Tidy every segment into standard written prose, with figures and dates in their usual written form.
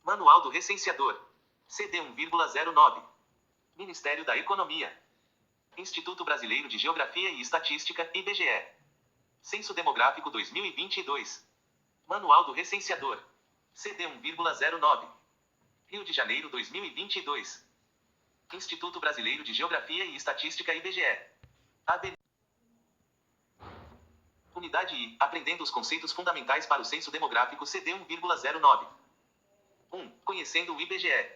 Manual do Recenseador. CD 1,09. Ministério da Economia. Instituto Brasileiro de Geografia e Estatística, IBGE. Censo Demográfico 2022. Manual do Recenseador. CD 1,09. Rio de Janeiro 2022. Instituto Brasileiro de Geografia e Estatística, IBGE. Unidade I. Aprendendo os conceitos fundamentais para o Censo Demográfico, CD 1,09. 1. Conhecendo o IBGE.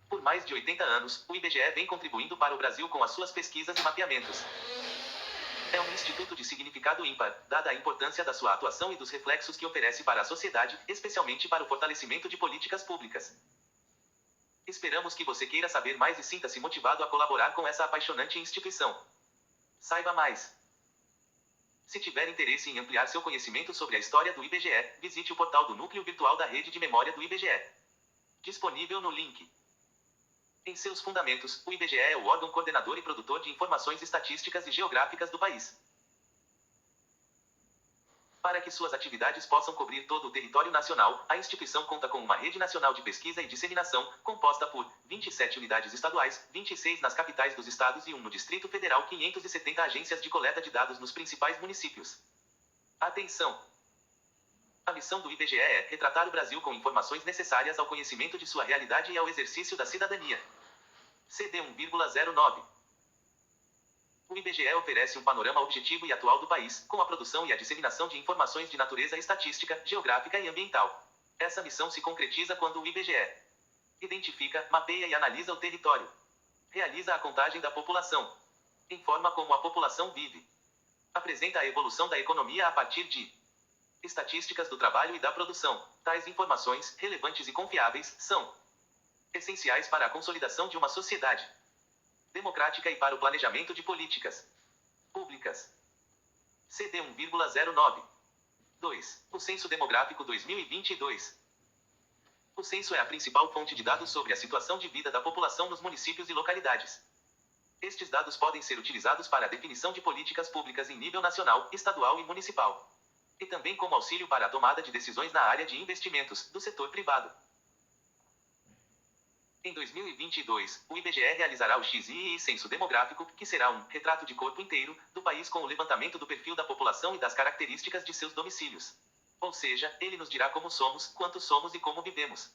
Por mais de 80 anos, o IBGE vem contribuindo para o Brasil com as suas pesquisas e mapeamentos. É um instituto de significado ímpar, dada a importância da sua atuação e dos reflexos que oferece para a sociedade, especialmente para o fortalecimento de políticas públicas. Esperamos que você queira saber mais e sinta-se motivado a colaborar com essa apaixonante instituição. Saiba mais. Se tiver interesse em ampliar seu conhecimento sobre a história do IBGE, visite o portal do Núcleo Virtual da Rede de Memória do IBGE. Disponível no link. Em seus fundamentos, o IBGE é o órgão coordenador e produtor de informações estatísticas e geográficas do país. Para que suas atividades possam cobrir todo o território nacional, a instituição conta com uma rede nacional de pesquisa e disseminação, composta por 27 unidades estaduais, 26 nas capitais dos estados e 1 no Distrito Federal, 570 agências de coleta de dados nos principais municípios. Atenção! A missão do IBGE é retratar o Brasil com informações necessárias ao conhecimento de sua realidade e ao exercício da cidadania. CD 1,09. O IBGE oferece um panorama objetivo e atual do país, com a produção e a disseminação de informações de natureza estatística, geográfica e ambiental. Essa missão se concretiza quando o IBGE identifica, mapeia e analisa o território, realiza a contagem da população, informa como a população vive, apresenta a evolução da economia a partir de estatísticas do trabalho e da produção. Tais informações, relevantes e confiáveis, são essenciais para a consolidação de uma sociedade democrática e para o planejamento de políticas públicas. CD 1,09. 2. O Censo Demográfico 2022. O censo é a principal fonte de dados sobre a situação de vida da população nos municípios e localidades. Estes dados podem ser utilizados para a definição de políticas públicas em nível nacional, estadual e municipal, e também como auxílio para a tomada de decisões na área de investimentos do setor privado. Em 2022, o IBGE realizará o XII Censo Demográfico, que será um retrato de corpo inteiro do país com o levantamento do perfil da população e das características de seus domicílios. Ou seja, ele nos dirá como somos, quantos somos e como vivemos.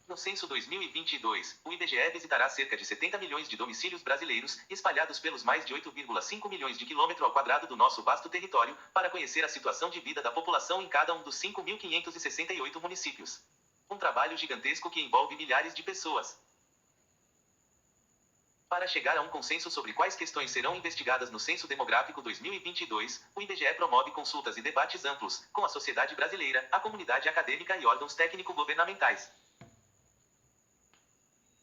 No Censo 2022, o IBGE visitará cerca de 70 milhões de domicílios brasileiros, espalhados pelos mais de 8,5 milhões de quilômetros ao quadrado do nosso vasto território, para conhecer a situação de vida da população em cada um dos 5.568 municípios. Um trabalho gigantesco que envolve milhares de pessoas. Para chegar a um consenso sobre quais questões serão investigadas no Censo Demográfico 2022, o IBGE promove consultas e debates amplos, com a sociedade brasileira, a comunidade acadêmica e órgãos técnico-governamentais.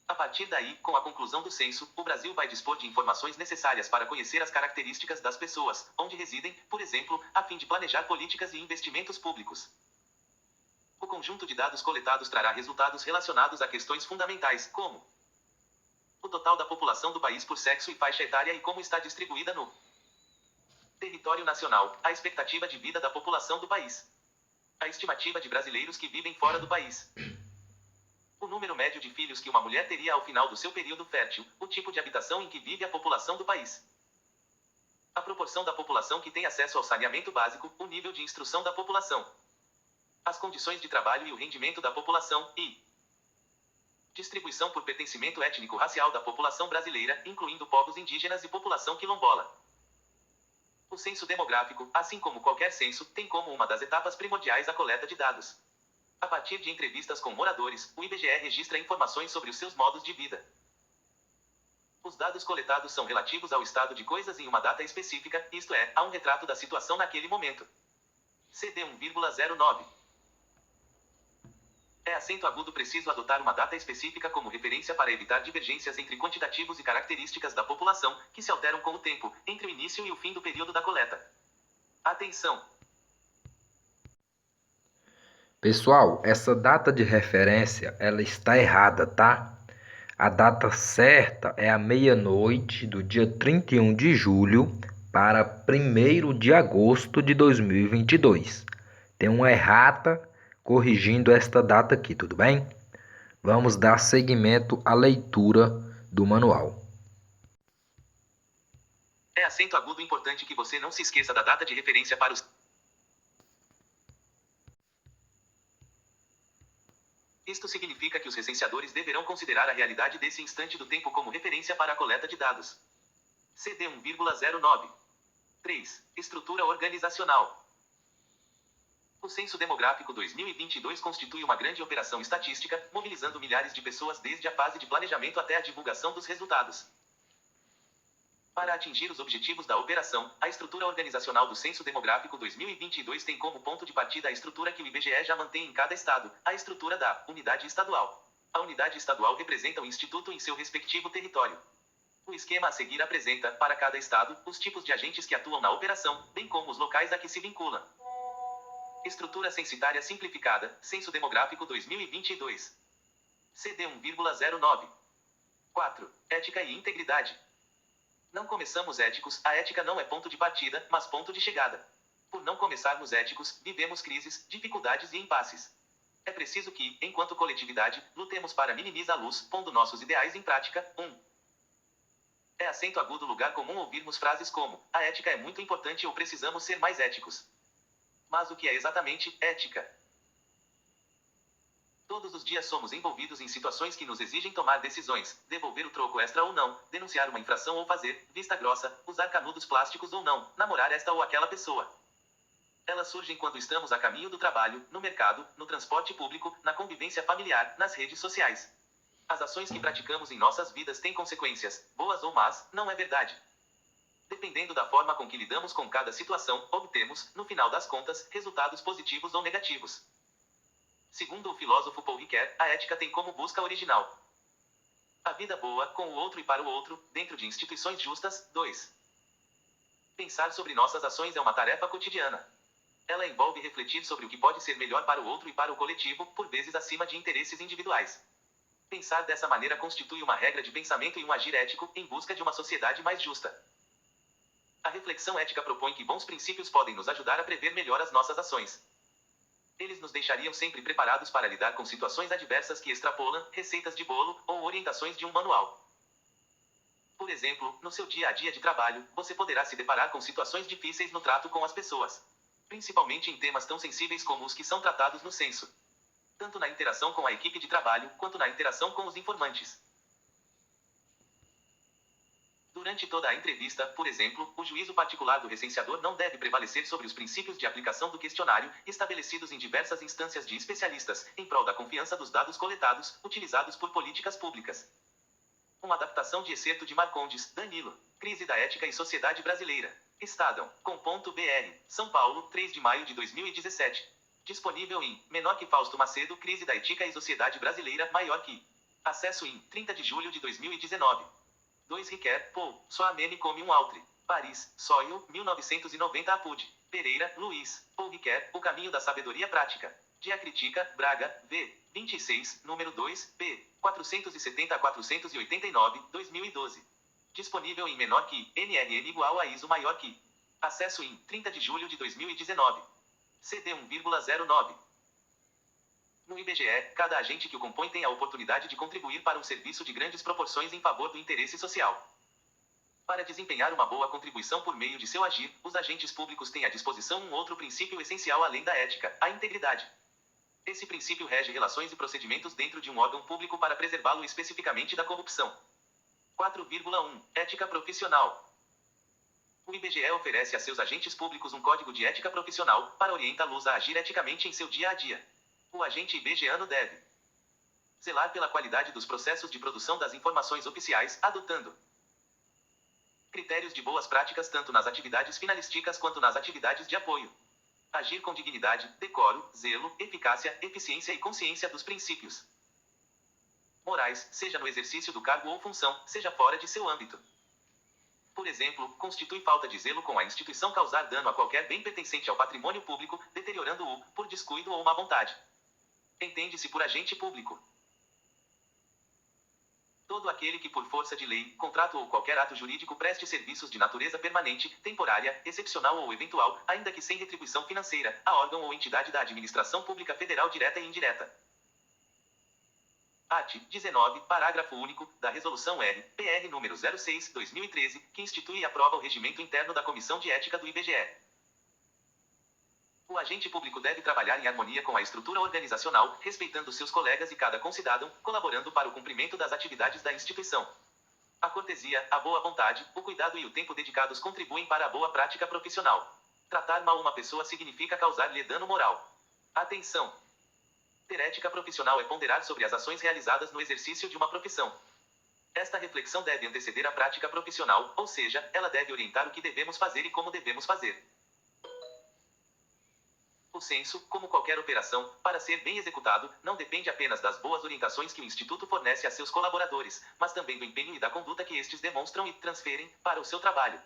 A partir daí, com a conclusão do censo, o Brasil vai dispor de informações necessárias para conhecer as características das pessoas, onde residem, por exemplo, a fim de planejar políticas e investimentos públicos. O conjunto de dados coletados trará resultados relacionados a questões fundamentais, como o total da população do país por sexo e faixa etária e como está distribuída no território nacional, a expectativa de vida da população do país, a estimativa de brasileiros que vivem fora do país, o número médio de filhos que uma mulher teria ao final do seu período fértil, o tipo de habitação em que vive a população do país, a proporção da população que tem acesso ao saneamento básico, o nível de instrução da população, as condições de trabalho e o rendimento da população, e distribuição por pertencimento étnico-racial da população brasileira, incluindo povos indígenas e população quilombola. O censo demográfico, assim como qualquer censo, tem como uma das etapas primordiais a coleta de dados. A partir de entrevistas com moradores, o IBGE registra informações sobre os seus modos de vida. Os dados coletados são relativos ao estado de coisas em uma data específica, isto é, a um retrato da situação naquele momento. CD 1,09. É acento agudo preciso adotar uma data específica como referência para evitar divergências entre quantitativos e características da população, que se alteram com o tempo, entre o início e o fim do período da coleta. Atenção! Pessoal, essa data de referência, ela está errada, tá? A data certa é a meia-noite do dia 31 de julho para 1º de agosto de 2022. Tem uma errata corrigindo esta data aqui, tudo bem? Vamos dar seguimento à leitura do manual. É acento agudo importante que você não se esqueça da data de referência para os... Isto significa que os recenseadores deverão considerar a realidade desse instante do tempo como referência para a coleta de dados. CD 1,09. 3. Estrutura organizacional. O Censo Demográfico 2022 constitui uma grande operação estatística, mobilizando milhares de pessoas desde a fase de planejamento até a divulgação dos resultados. Para atingir os objetivos da operação, a estrutura organizacional do Censo Demográfico 2022 tem como ponto de partida a estrutura que o IBGE já mantém em cada estado, a estrutura da unidade estadual. A unidade estadual representa o instituto em seu respectivo território. O esquema a seguir apresenta, para cada estado, os tipos de agentes que atuam na operação, bem como os locais a que se vincula. Estrutura censitária simplificada, Censo Demográfico 2022. CD 1,09. 4. Ética e integridade. Não começamos éticos, a ética não é ponto de partida, mas ponto de chegada. Por não começarmos éticos, vivemos crises, dificuldades e impasses. É preciso que, enquanto coletividade, lutemos para minimizar a luz, pondo nossos ideais em prática. 1. É acento agudo lugar comum ouvirmos frases como: a ética é muito importante ou precisamos ser mais éticos. Mas o que é exatamente ética? Todos os dias somos envolvidos em situações que nos exigem tomar decisões, devolver o troco extra ou não, denunciar uma infração ou fazer vista grossa, usar canudos plásticos ou não, namorar esta ou aquela pessoa. Elas surgem quando estamos a caminho do trabalho, no mercado, no transporte público, na convivência familiar, nas redes sociais. As ações que praticamos em nossas vidas têm consequências, boas ou más, não é verdade? Dependendo da forma com que lidamos com cada situação, obtemos, no final das contas, resultados positivos ou negativos. Segundo o filósofo Paul Ricoeur, a ética tem como busca original a vida boa, com o outro e para o outro, dentro de instituições justas. 2. Pensar sobre nossas ações é uma tarefa cotidiana. Ela envolve refletir sobre o que pode ser melhor para o outro e para o coletivo, por vezes acima de interesses individuais. Pensar dessa maneira constitui uma regra de pensamento e um agir ético, em busca de uma sociedade mais justa. A reflexão ética propõe que bons princípios podem nos ajudar a prever melhor as nossas ações. Eles nos deixariam sempre preparados para lidar com situações adversas que extrapolam receitas de bolo ou orientações de um manual. Por exemplo, no seu dia a dia de trabalho, você poderá se deparar com situações difíceis no trato com as pessoas. Principalmente em temas tão sensíveis como os que são tratados no censo. Tanto na interação com a equipe de trabalho, quanto na interação com os informantes. Durante toda a entrevista, por exemplo, o juízo particular do recenseador não deve prevalecer sobre os princípios de aplicação do questionário, estabelecidos em diversas instâncias de especialistas, em prol da confiança dos dados coletados, utilizados por políticas públicas. Uma adaptação de excerto de Marcondes, Danilo. Crise da Ética e Sociedade Brasileira. Estadão. Com.br. São Paulo, 3 de maio de 2017. Disponível em Menor que Fausto Macedo, Crise da Ética e Sociedade Brasileira, maior que. Acesso em 30 de julho de 2019. 2 Riquet, Paul, Soamene come um altre. Paris, Soil, 1990 Apud. Pereira, Luiz. Paul Riquet, O Caminho da Sabedoria Prática. Diacritica, Braga, V. 26, número 2, p. 470 a 489, 2012. Disponível em menor que, NRN igual a ISO maior que. Acesso em 30 de julho de 2019. CD 1,09. No IBGE, cada agente que o compõe tem a oportunidade de contribuir para um serviço de grandes proporções em favor do interesse social. Para desempenhar uma boa contribuição por meio de seu agir, os agentes públicos têm à disposição um outro princípio essencial além da ética, a integridade. Esse princípio rege relações e procedimentos dentro de um órgão público para preservá-lo especificamente da corrupção. 4,1. Ética profissional. O IBGE oferece a seus agentes públicos um código de ética profissional, para orientá-los a agir eticamente em seu dia a dia. O agente IBGEano deve zelar pela qualidade dos processos de produção das informações oficiais, adotando critérios de boas práticas tanto nas atividades finalísticas quanto nas atividades de apoio. Agir com dignidade, decoro, zelo, eficácia, eficiência e consciência dos princípios morais, seja no exercício do cargo ou função, seja fora de seu âmbito. Por exemplo, constitui falta de zelo com a instituição causar dano a qualquer bem pertencente ao patrimônio público, deteriorando-o, por descuido ou má vontade. Entende-se por agente público Todo aquele que por força de lei, contrato ou qualquer ato jurídico preste serviços de natureza permanente, temporária, excepcional ou eventual, ainda que sem retribuição financeira, a órgão ou entidade da administração pública federal direta e indireta. Art. 19, parágrafo único, da Resolução R.PR. número 06/2013, que institui e aprova o regimento interno da Comissão de Ética do IBGE. O agente público deve trabalhar em harmonia com a estrutura organizacional, respeitando seus colegas e cada concidadão, colaborando para o cumprimento das atividades da instituição. A cortesia, a boa vontade, o cuidado e o tempo dedicados contribuem para a boa prática profissional. Tratar mal uma pessoa significa causar-lhe dano moral. Atenção! Ter ética profissional é ponderar sobre as ações realizadas no exercício de uma profissão. Esta reflexão deve anteceder a prática profissional, ou seja, ela deve orientar o que devemos fazer e como devemos fazer. O censo, como qualquer operação, para ser bem executado, não depende apenas das boas orientações que o Instituto fornece a seus colaboradores, mas também do empenho e da conduta que estes demonstram e transferem para o seu trabalho.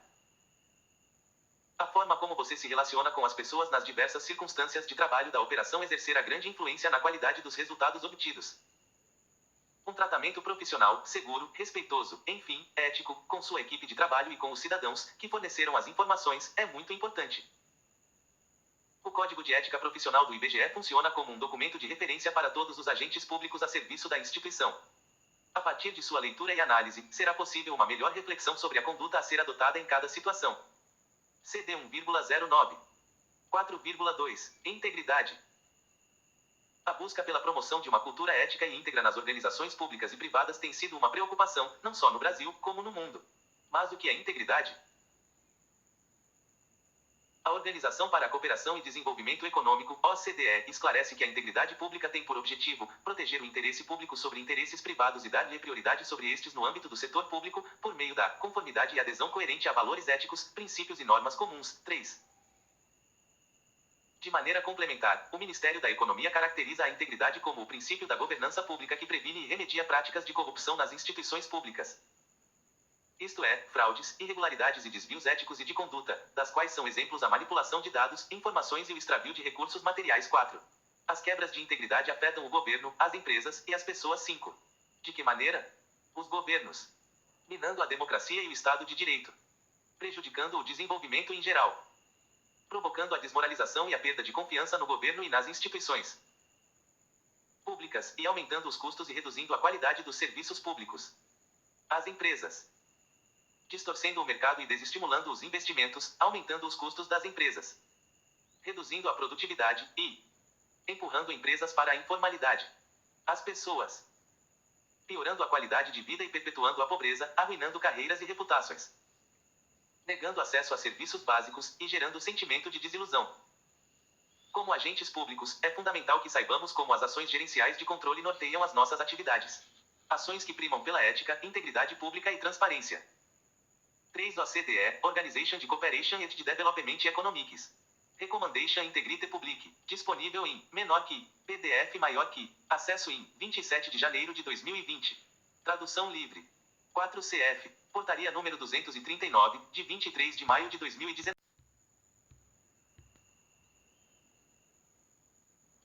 A forma como você se relaciona com as pessoas nas diversas circunstâncias de trabalho da operação exercerá grande influência na qualidade dos resultados obtidos. Um tratamento profissional, seguro, respeitoso, enfim, ético, com sua equipe de trabalho e com os cidadãos que forneceram as informações, é muito importante. O Código de Ética Profissional do IBGE funciona como um documento de referência para todos os agentes públicos a serviço da instituição. A partir de sua leitura e análise, será possível uma melhor reflexão sobre a conduta a ser adotada em cada situação. CD 1,09. 4,2. Integridade. A busca pela promoção de uma cultura ética e íntegra nas organizações públicas e privadas tem sido uma preocupação, não só no Brasil, como no mundo. Mas o que é integridade? A Organização para a Cooperação e Desenvolvimento Econômico, OCDE, esclarece que a integridade pública tem por objetivo proteger o interesse público sobre interesses privados e dar-lhe prioridade sobre estes no âmbito do setor público, por meio da conformidade e adesão coerente a valores éticos, princípios e normas comuns. 3. De maneira complementar, o Ministério da Economia caracteriza a integridade como o princípio da governança pública que previne e remedia práticas de corrupção nas instituições públicas. Isto é, fraudes, irregularidades e desvios éticos e de conduta, das quais são exemplos a manipulação de dados, informações e o extravio de recursos materiais. 4. As quebras de integridade afetam o governo, as empresas e as pessoas. 5. De que maneira? Os governos. Minando a democracia e o Estado de Direito. Prejudicando o desenvolvimento em geral. Provocando a desmoralização e a perda de confiança no governo e nas instituições públicas, e aumentando os custos e reduzindo a qualidade dos serviços públicos. As empresas. Distorcendo o mercado e desestimulando os investimentos, aumentando os custos das empresas. Reduzindo a produtividade e empurrando empresas para a informalidade. As pessoas. Piorando a qualidade de vida e perpetuando a pobreza, arruinando carreiras e reputações. Negando acesso a serviços básicos e gerando sentimento de desilusão. Como agentes públicos, é fundamental que saibamos como as ações gerenciais de controle norteiam as nossas atividades. Ações que primam pela ética, integridade pública e transparência. 3. OCDE, Organization de Cooperation and Development Economics. Recommendation Integrite Public, disponível em menor que, PDF maior que, acesso em 27 de janeiro de 2020. Tradução livre. 4. CF, Portaria número 239, de 23 de maio de 2019.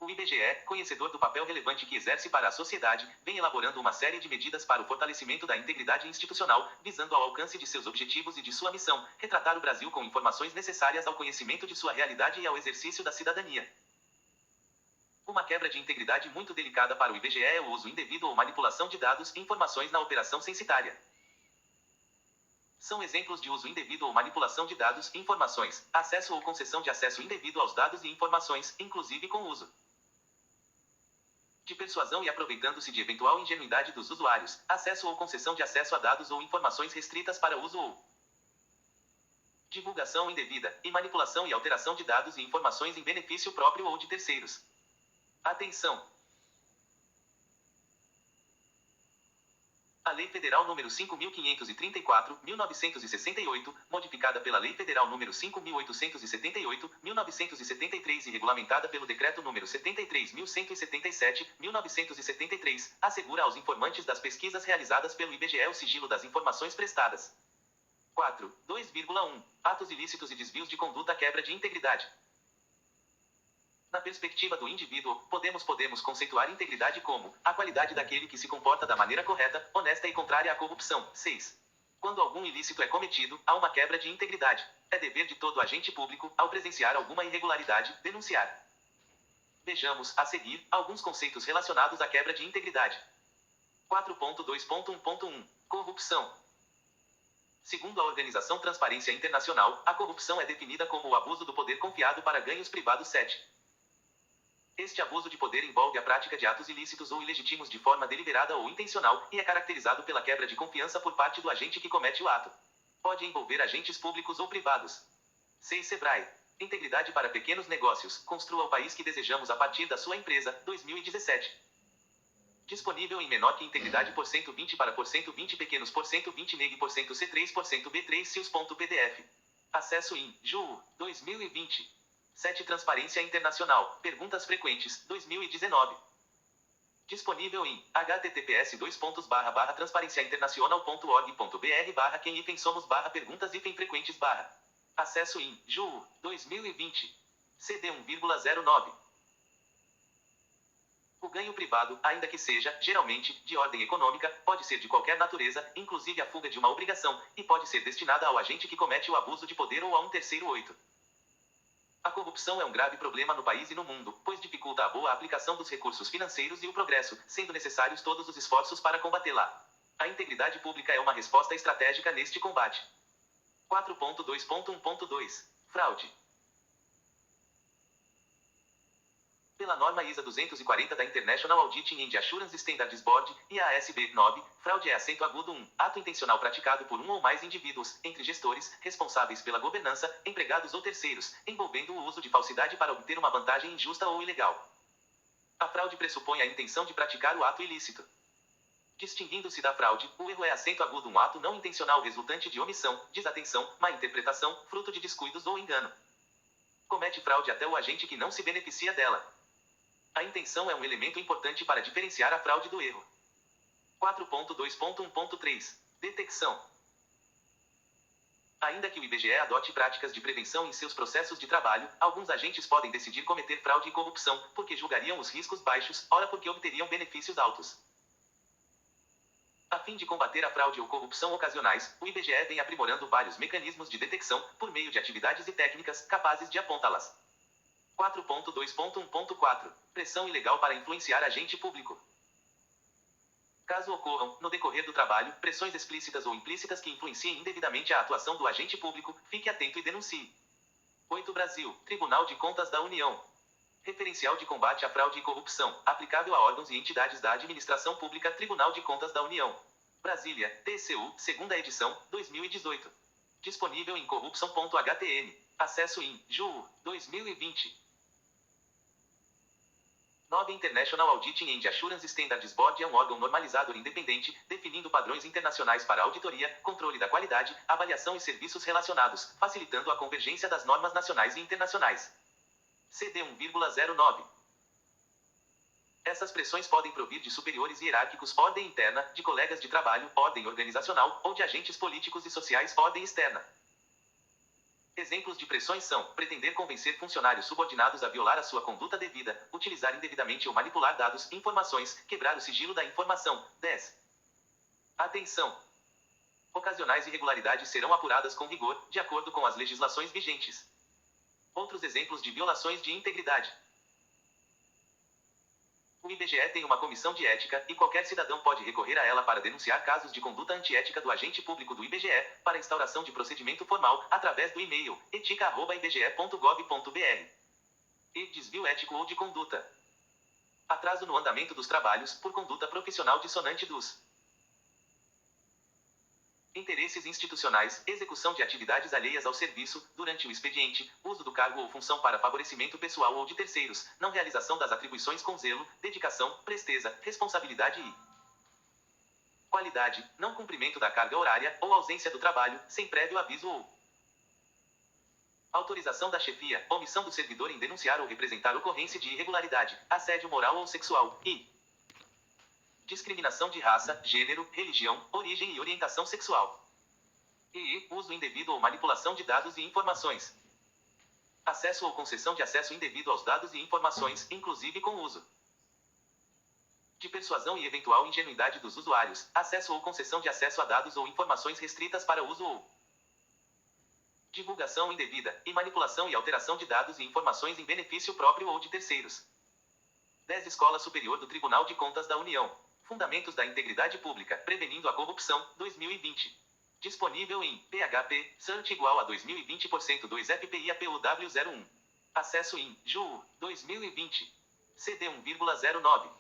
O IBGE, conhecedor do papel relevante que exerce para a sociedade, vem elaborando uma série de medidas para o fortalecimento da integridade institucional, visando ao alcance de seus objetivos e de sua missão, retratar o Brasil com informações necessárias ao conhecimento de sua realidade e ao exercício da cidadania. Uma quebra de integridade muito delicada para o IBGE é o uso indevido ou manipulação de dados e informações na operação censitária. São exemplos de uso indevido ou manipulação de dados e informações, acesso ou concessão de acesso indevido aos dados e informações, inclusive com uso de persuasão e aproveitando-se de eventual ingenuidade dos usuários, acesso ou concessão de acesso a dados ou informações restritas para uso ou divulgação indevida, e manipulação e alteração de dados e informações em benefício próprio ou de terceiros. Atenção! A Lei Federal nº 5.534, 1968, modificada pela Lei Federal nº 5.878, 1973 e regulamentada pelo Decreto nº 73.177, 1973, assegura aos informantes das pesquisas realizadas pelo IBGE o sigilo das informações prestadas. 4. 2,1. Atos ilícitos e desvios de conduta, quebra de integridade. Na perspectiva do indivíduo, podemos conceituar integridade como a qualidade daquele que se comporta da maneira correta, honesta e contrária à corrupção. 6. Quando algum ilícito é cometido, há uma quebra de integridade. É dever de todo agente público, ao presenciar alguma irregularidade, denunciar. Vejamos, a seguir, alguns conceitos relacionados à quebra de integridade. 4.2.1.1 Corrupção. Segundo a Organização Transparência Internacional, a corrupção é definida como o abuso do poder confiado para ganhos privados. 7. Este abuso de poder envolve a prática de atos ilícitos ou ilegítimos de forma deliberada ou intencional, e é caracterizado pela quebra de confiança por parte do agente que comete o ato. Pode envolver agentes públicos ou privados. 6. Sebrae. Integridade para pequenos negócios. Construa o país que desejamos a partir da sua empresa. 2017. Disponível em menor que integridade por 120 para por 120 pequenos por 120 neg por C3 B3 cios.pdf. Acesso em JUU 2020. 7. Transparência Internacional. Perguntas frequentes. 2019. Disponível em https://transparenciainternacional.org.br quem somos perguntas frequentes. Acesso em JUU 2020. CD 1,09. O ganho privado, ainda que seja, geralmente, de ordem econômica, pode ser de qualquer natureza, inclusive a fuga de uma obrigação, e pode ser destinada ao agente que comete o abuso de poder ou a um terceiro. 8. A corrupção é um grave problema no país e no mundo, pois dificulta a boa aplicação dos recursos financeiros e o progresso, sendo necessários todos os esforços para combatê-la. A integridade pública é uma resposta estratégica neste combate. 4.2.1.2 Fraude. Pela norma ISA 240 da International Auditing and Assurance Standards Board, IASB 9, fraude é acento agudo 1, ato intencional praticado por um ou mais indivíduos, entre gestores, responsáveis pela governança, empregados ou terceiros, envolvendo o uso de falsidade para obter uma vantagem injusta ou ilegal. A fraude pressupõe a intenção de praticar o ato ilícito. Distinguindo-se da fraude, o erro é acento agudo um ato não intencional resultante de omissão, desatenção, má interpretação, fruto de descuidos ou engano. Comete fraude até o agente que não se beneficia dela. A intenção é um elemento importante para diferenciar a fraude do erro. 4.2.1.3 Detecção. Ainda que o IBGE adote práticas de prevenção em seus processos de trabalho, alguns agentes podem decidir cometer fraude e corrupção, porque julgariam os riscos baixos, ora porque obteriam benefícios altos. A fim de combater a fraude ou corrupção ocasionais, o IBGE vem aprimorando vários mecanismos de detecção, por meio de atividades e técnicas capazes de apontá-las. 4.2.1.4 Pressão ilegal para influenciar agente público. Caso ocorram, no decorrer do trabalho, pressões explícitas ou implícitas que influenciem indevidamente a atuação do agente público, fique atento e denuncie. 8. Brasil, Tribunal de Contas da União. Referencial de combate à fraude e corrupção, aplicável a órgãos e entidades da administração pública. Tribunal de Contas da União. Brasília, TCU, segunda edição, 2018. Disponível em corrupção.htm. Acesso em JUU 2020. 9. International Auditing and Assurance Standards Board é um órgão normalizador independente, definindo padrões internacionais para auditoria, controle da qualidade, avaliação e serviços relacionados, facilitando a convergência das normas nacionais e internacionais. CD 1,09. Essas pressões podem provir de superiores hierárquicos, ordem interna, de colegas de trabalho, ordem organizacional, ou de agentes políticos e sociais, ordem externa. Exemplos de pressões são: pretender convencer funcionários subordinados a violar a sua conduta devida, utilizar indevidamente ou manipular dados, informações, quebrar o sigilo da informação. 10. Atenção! Ocasionais irregularidades serão apuradas com rigor, de acordo com as legislações vigentes. Outros exemplos de violações de integridade. O IBGE tem uma comissão de ética, e qualquer cidadão pode recorrer a ela para denunciar casos de conduta antiética do agente público do IBGE, para instauração de procedimento formal, através do e-mail etica@ibge.gov.br. E desvio ético ou de conduta. Atraso no andamento dos trabalhos, por conduta profissional dissonante dos interesses institucionais, execução de atividades alheias ao serviço, durante o expediente, uso do cargo ou função para favorecimento pessoal ou de terceiros, não realização das atribuições com zelo, dedicação, presteza, responsabilidade e qualidade, não cumprimento da carga horária, ou ausência do trabalho, sem prévio aviso ou autorização da chefia, omissão do servidor em denunciar ou representar ocorrência de irregularidade, assédio moral ou sexual, e discriminação de raça, gênero, religião, origem e orientação sexual. E uso indevido ou manipulação de dados e informações. Acesso ou concessão de acesso indevido aos dados e informações, inclusive com uso de persuasão e eventual ingenuidade dos usuários, acesso ou concessão de acesso a dados ou informações restritas para uso ou divulgação indevida, e manipulação e alteração de dados e informações em benefício próprio ou de terceiros. 10 Escola Superior do Tribunal de Contas da União. Fundamentos da Integridade Pública, Prevenindo a Corrupção, 2020. Disponível em PHP, Search igual a 2020% 2 FPI APUW 01. Acesso em JUU, 2020. CD 1,09.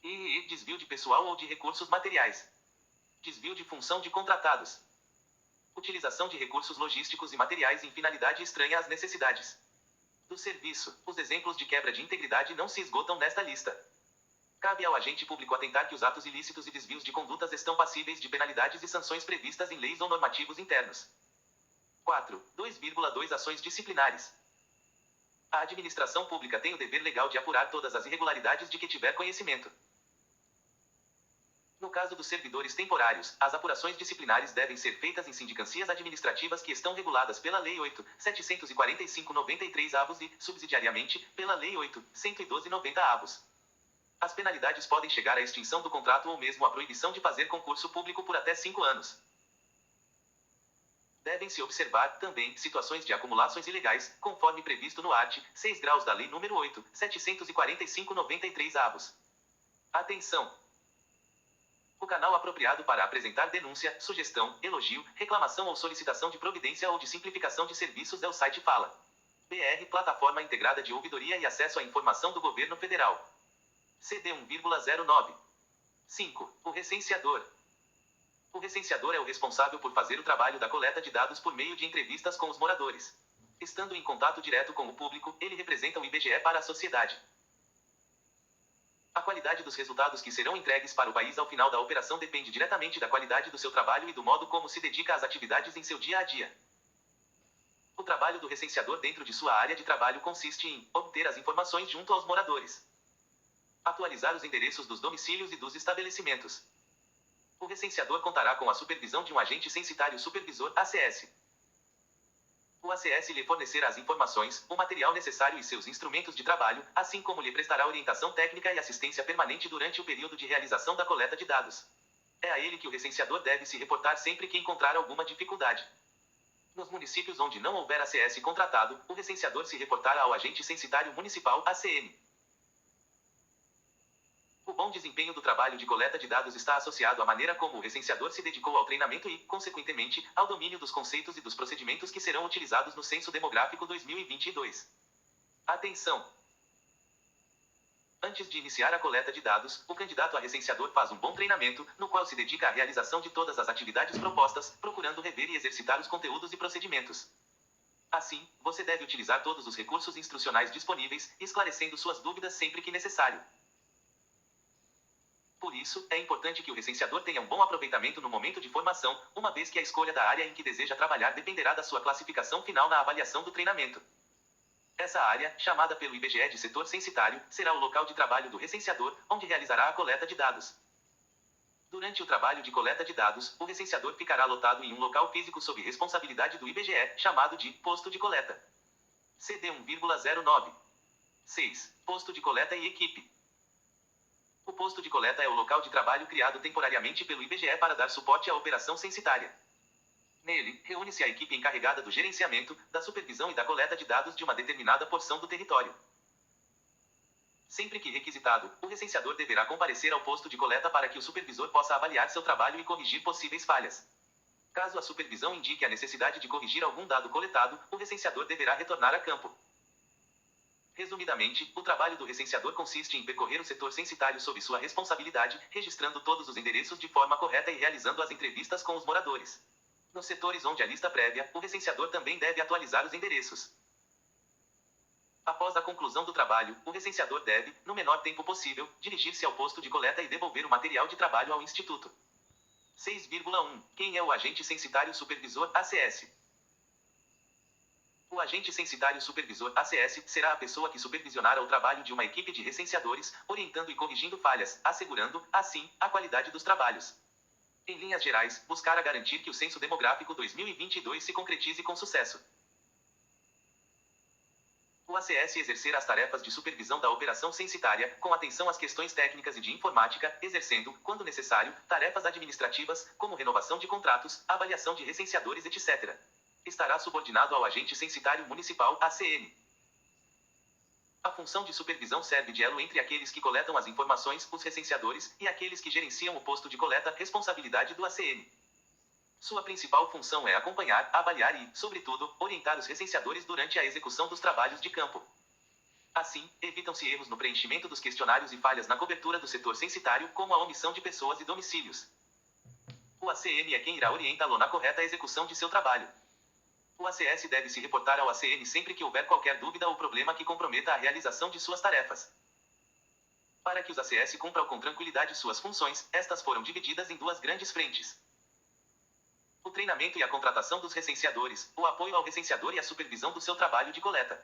E desvio de pessoal ou de recursos materiais. Desvio de função de contratados. Utilização de recursos logísticos e materiais em finalidade estranha às necessidades do serviço. Os exemplos de quebra de integridade não se esgotam nesta lista. Cabe ao agente público atentar que os atos ilícitos e desvios de condutas estão passíveis de penalidades e sanções previstas em leis ou normativos internos. 4. 2,2 Ações disciplinares. A administração pública tem o dever legal de apurar todas as irregularidades de que tiver conhecimento. No caso dos servidores temporários, as apurações disciplinares devem ser feitas em sindicâncias administrativas que estão reguladas pela Lei 8.745/93 e, subsidiariamente, pela Lei 8.112/90. As penalidades podem chegar à extinção do contrato ou mesmo à proibição de fazer concurso público por até 5 anos. Devem-se observar, também, situações de acumulações ilegais, conforme previsto no art. 6 graus da Lei nº 8.745/93. Atenção! O canal apropriado para apresentar denúncia, sugestão, elogio, reclamação ou solicitação de providência ou de simplificação de serviços é o site Fala BR, Plataforma Integrada de Ouvidoria e Acesso à Informação do Governo Federal. CD 1,09. 5. O recenseador. O recenseador é o responsável por fazer o trabalho da coleta de dados por meio de entrevistas com os moradores. Estando em contato direto com o público, ele representa o IBGE para a sociedade. A qualidade dos resultados que serão entregues para o país ao final da operação depende diretamente da qualidade do seu trabalho e do modo como se dedica às atividades em seu dia a dia. O trabalho do recenseador dentro de sua área de trabalho consiste em obter as informações junto aos moradores, atualizar os endereços dos domicílios e dos estabelecimentos. O recenseador contará com a supervisão de um agente censitário supervisor, ACS. O ACS lhe fornecerá as informações, o material necessário e seus instrumentos de trabalho, assim como lhe prestará orientação técnica e assistência permanente durante o período de realização da coleta de dados. É a ele que o recenseador deve se reportar sempre que encontrar alguma dificuldade. Nos municípios onde não houver ACS contratado, o recenseador se reportará ao agente censitário municipal, ACM. O bom desempenho do trabalho de coleta de dados está associado à maneira como o recenseador se dedicou ao treinamento e, consequentemente, ao domínio dos conceitos e dos procedimentos que serão utilizados no Censo Demográfico 2022. Atenção! Antes de iniciar a coleta de dados, o candidato a recenseador faz um bom treinamento, no qual se dedica à realização de todas as atividades propostas, procurando rever e exercitar os conteúdos e procedimentos. Assim, você deve utilizar todos os recursos instrucionais disponíveis, esclarecendo suas dúvidas sempre que necessário. Por isso, é importante que o recenseador tenha um bom aproveitamento no momento de formação, uma vez que a escolha da área em que deseja trabalhar dependerá da sua classificação final na avaliação do treinamento. Essa área, chamada pelo IBGE de setor censitário, será o local de trabalho do recenseador, onde realizará a coleta de dados. Durante o trabalho de coleta de dados, o recenseador ficará lotado em um local físico sob responsabilidade do IBGE, chamado de posto de coleta. CD 1,09. 6. Posto de coleta e equipe. O posto de coleta é o local de trabalho criado temporariamente pelo IBGE para dar suporte à operação censitária. Nele, reúne-se a equipe encarregada do gerenciamento, da supervisão e da coleta de dados de uma determinada porção do território. Sempre que requisitado, o recenseador deverá comparecer ao posto de coleta para que o supervisor possa avaliar seu trabalho e corrigir possíveis falhas. Caso a supervisão indique a necessidade de corrigir algum dado coletado, o recenseador deverá retornar a campo. Resumidamente, o trabalho do recenseador consiste em percorrer o setor censitário sob sua responsabilidade, registrando todos os endereços de forma correta e realizando as entrevistas com os moradores. Nos setores onde há lista prévia, o recenseador também deve atualizar os endereços. Após a conclusão do trabalho, o recenseador deve, no menor tempo possível, dirigir-se ao posto de coleta e devolver o material de trabalho ao Instituto. 6,1. Quem é o agente censitário supervisor, ACS? O agente censitário supervisor, ACS, será a pessoa que supervisionará o trabalho de uma equipe de recenseadores, orientando e corrigindo falhas, assegurando, assim, a qualidade dos trabalhos. Em linhas gerais, buscará garantir que o Censo Demográfico 2022 se concretize com sucesso. O ACS exercer as tarefas de supervisão da operação censitária, com atenção às questões técnicas e de informática, exercendo, quando necessário, tarefas administrativas, como renovação de contratos, avaliação de recenseadores, etc. Estará subordinado ao agente censitário municipal, ACM. A função de supervisão serve de elo entre aqueles que coletam as informações, os recenseadores, e aqueles que gerenciam o posto de coleta, responsabilidade do ACM. Sua principal função é acompanhar, avaliar e, sobretudo, orientar os recenseadores durante a execução dos trabalhos de campo. Assim, evitam-se erros no preenchimento dos questionários e falhas na cobertura do setor censitário, como a omissão de pessoas e domicílios. O ACM é quem irá orientá-lo na correta execução de seu trabalho. O ACS deve se reportar ao ACM sempre que houver qualquer dúvida ou problema que comprometa a realização de suas tarefas. Para que os ACS cumpram com tranquilidade suas funções, estas foram divididas em duas grandes frentes: o treinamento e a contratação dos recenseadores, o apoio ao recenseador e a supervisão do seu trabalho de coleta.